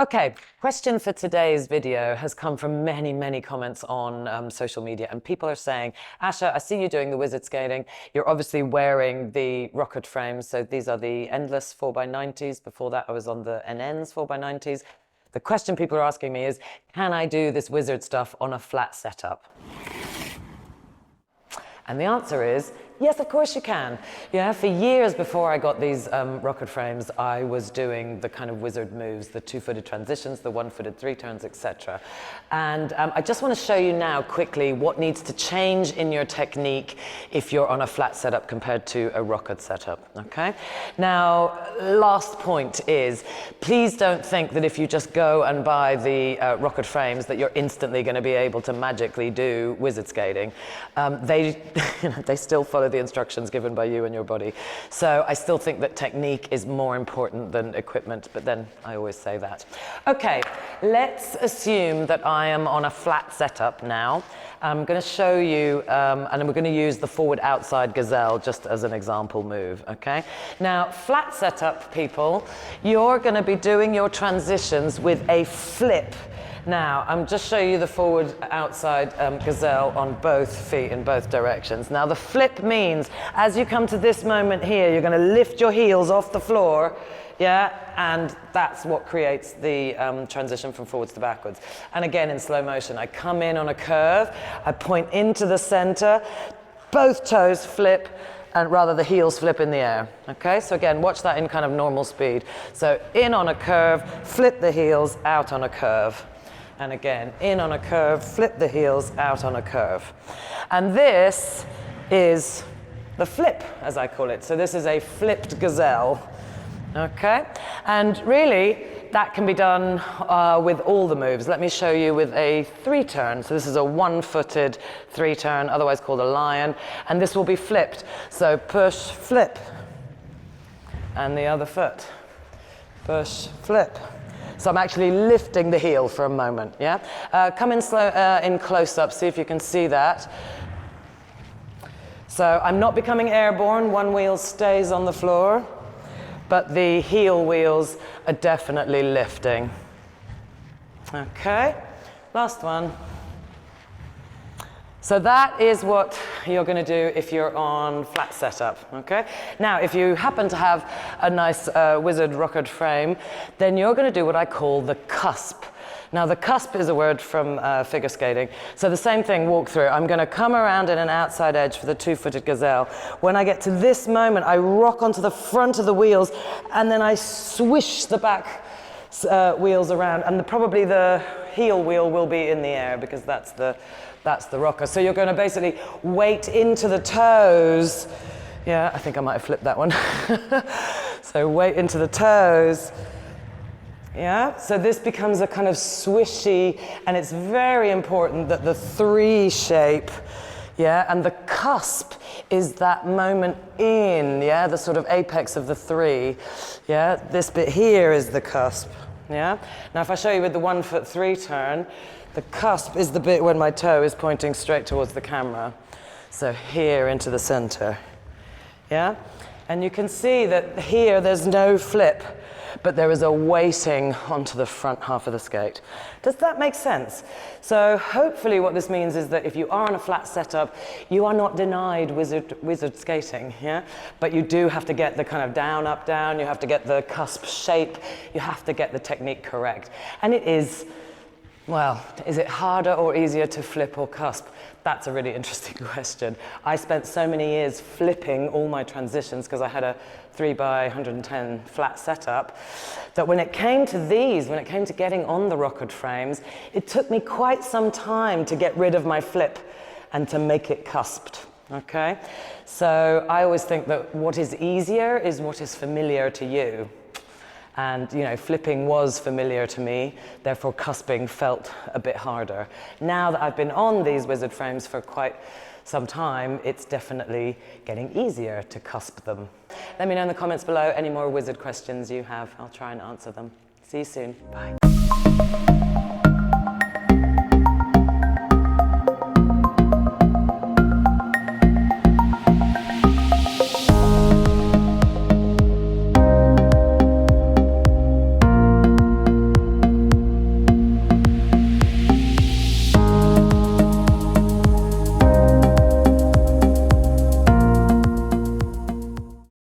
Okay, question for today's video has come from many comments on social media, and people are saying, Asha, I see you doing the wizard skating. You're obviously wearing the rockered frames. So these are the endless 4x90s. Before that, I was on the NNs 4x90s. The question people are asking me is, can I do this wizard stuff on a flat setup? And the answer is, yes, of course you can. Yeah, for years before I got these rockered frames, I was doing the kind of wizard moves, the two-footed transitions, the one-footed three turns, etc. And I just want to show you now quickly what needs to change in your technique if you're on a flat setup compared to a rockered setup, okay? Now, last point is, please don't think that if you just go and buy the rockered frames that you're instantly going to be able to magically do wizard skating. They still follow the instructions given by you and your body. So I still think that technique is more important than equipment, but then I always say that. Okay, let's assume that I am on a flat setup now. I'm going to show you, and we're going to use the forward outside gazelle just as an example move, okay? Now, flat setup people, you're going to be doing your transitions with a flip. Now, I'm just showing you the forward outside gazelle on both feet in both directions. Now, the flip means as you come to this moment here, you're going to lift your heels off the floor, yeah, and that's what creates the transition from forwards to backwards. And again, in slow motion, I come in on a curve, I point into the center, both toes flip, and rather the heels flip in the air, okay? So again, watch that in kind of normal speed. So in on a curve, flip the heels, out on a curve. And again, in on a curve, flip the heels, out on a curve. And this is the flip, as I call it. So this is a flipped gazelle, okay? And really, that can be done with all the moves. Let me show you with a three turn. So this is a one-footed three turn, otherwise called a lion. And this will be flipped. So push, flip. And the other foot. Push, flip. So I'm actually lifting the heel for a moment, yeah? Come in slow, in close up, see if you can see that. So I'm not becoming airborne, one wheel stays on the floor, but the heel wheels are definitely lifting. Okay, last one. So that is what you're going to do if you're on flat setup, okay? Now, if you happen to have a nice wizard rockered frame, then you're going to do what I call the cusp. Now, the cusp is a word from figure skating. So the same thing, walk through. I'm going to come around in an outside edge for the two-footed gazelle. When I get to this moment, I rock onto the front of the wheels, and then I swish the back wheels around, and probably the heel wheel will be in the air because that's the rocker. So you're going to basically weight into the toes. Yeah, I think I might have flipped that one. So weight into the toes. Yeah, so this becomes a kind of swishy, and it's very important that the three shape, yeah, and the cusp is that moment in, yeah, the sort of apex of the three. Yeah, this bit here is the cusp. Yeah, now if I show you with the 1 foot three turn, the cusp is the bit when my toe is pointing straight towards the camera. So here into the center. Yeah? And you can see that here there's no flip, but there is a weighting onto the front half of the skate. Does that make sense? So hopefully what this means is that if you are on a flat setup, you are not denied wizard skating, yeah? But you do have to get the kind of down, up, down, you have to get the cusp shape, you have to get the technique correct. And it is, well, is it harder or easier to flip or cusp? That's a really interesting question. I spent so many years flipping all my transitions because I had a 3x110 flat setup, that when it came to these, when it came to getting on the rockered frames, it took me quite some time to get rid of my flip and to make it cusped, okay? So I always think that what is easier is what is familiar to you. And, you know, flipping was familiar to me, therefore cusping felt a bit harder. Now that I've been on these wizard frames for quite some time, it's definitely getting easier to cusp them. Let me know in the comments below any more wizard questions you have. I'll try and answer them. See you soon. Bye.